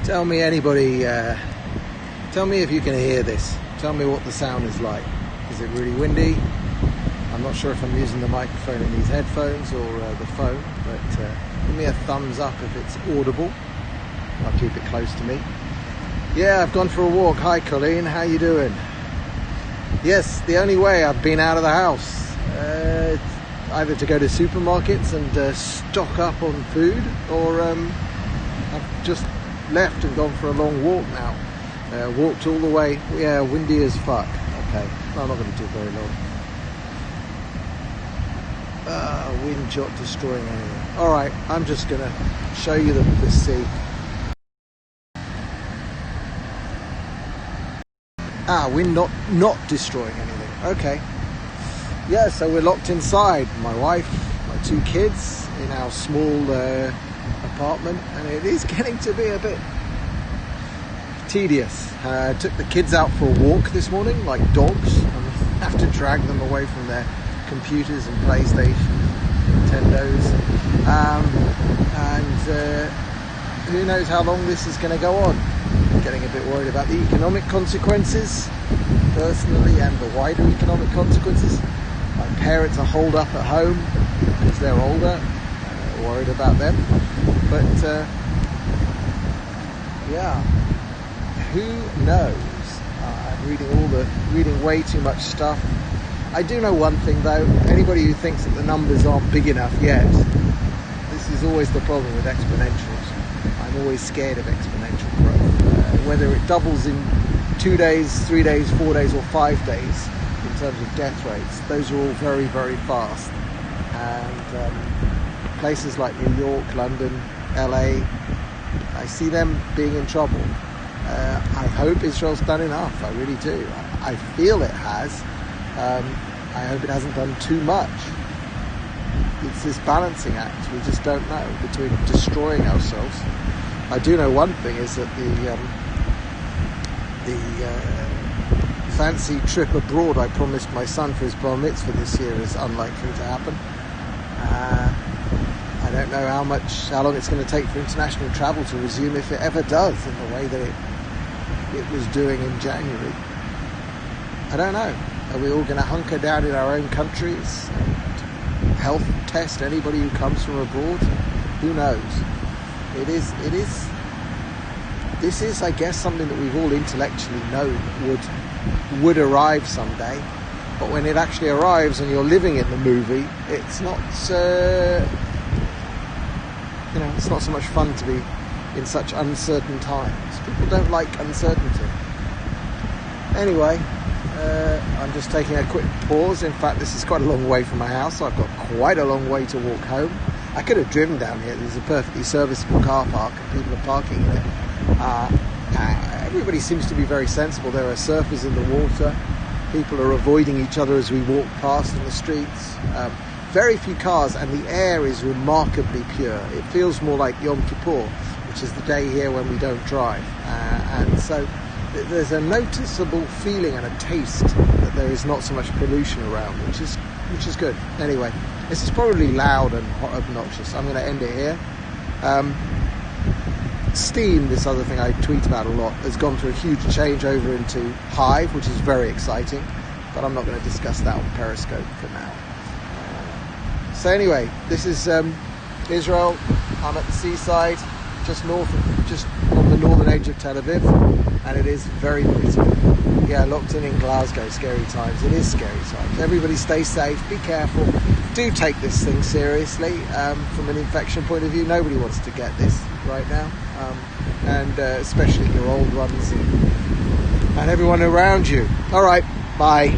Tell me tell me if you can hear this. Tell me what the sound is like. Is it really windy? I'm not sure if I'm using the microphone in these headphones or the phone, but give me a thumbs up if it's audible. I'll keep it close to me. Yeah, I've gone for a walk. Hi Colleen, how you doing? Yes, the only way I've been out of the house, either to go to supermarkets and stock up on food, or I've just left and gone for a long walk now. Walked all the way. Yeah, windy as fuck. Okay, I'm not going to do very long. Wind shot destroying anything. Alright, I'm just going to show you the sea. Wind not destroying anything. Okay. Yeah, so we're locked inside. My wife, my 2 kids in our small apartment, and it is getting to be a bit tedious. Took the kids out for a walk this morning, like dogs, and have to drag them away from their computers and PlayStation, Nintendos, and who knows how long this is going to go on. Getting a bit worried about the economic consequences, personally, and the wider economic consequences. My parents are holed up at home because they're older. Worried about them, but yeah, who knows? I'm reading way too much stuff. I do know one thing though: anybody who thinks that the numbers aren't big enough yet, this is always the problem with exponentials. I'm always scared of exponential growth. Whether it doubles in 2 days, 3 days, 4 days, or 5 days in terms of death rates, those are all very, very fast. And places like New York, London, LA, I see them being in trouble. I hope Israel's done enough. I really do. I feel it has. I hope it hasn't done too much. It's this balancing act. We just don't know between destroying ourselves. I do know one thing is that the fancy trip abroad I promised my son for his bar mitzvah this year is unlikely to happen. I don't know how long it's going to take for international travel to resume, if it ever does, in the way that it was doing in January. I don't know. Are we all going to hunker down in our own countries and health test anybody who comes from abroad? Who knows? This is, I guess, something that we've all intellectually known would arrive someday. But when it actually arrives and you're living in the movie, it's not it's not so much fun to be in such uncertain times. People don't like uncertainty. Anyway, I'm just taking a quick pause. In fact, this is quite a long way from my house, so I've got quite a long way to walk home. I could have driven down here. There's a perfectly serviceable car park and people are parking in it. Everybody seems to be very sensible. There are surfers in the water. People are avoiding each other as we walk past in the streets. Very few cars, and the air is remarkably pure. It feels more like Yom Kippur, which is the day here when we don't drive. And so there's a noticeable feeling and a taste that there is not so much pollution around, which is good. Anyway, this is probably loud and obnoxious. I'm going to end it here. Steam, this other thing I tweet about a lot, has gone through a huge changeover into Hive, which is very exciting, but I'm not going to discuss that on Periscope for now. So anyway, this is Israel. I'm at the seaside, just on the northern edge of Tel Aviv, and it is very pretty. Yeah, locked in Glasgow, scary times. It is scary times. Everybody stay safe, be careful. Do take this thing seriously. From an infection point of view, nobody wants to get this right now. And especially your old ones and everyone around you. All right, bye.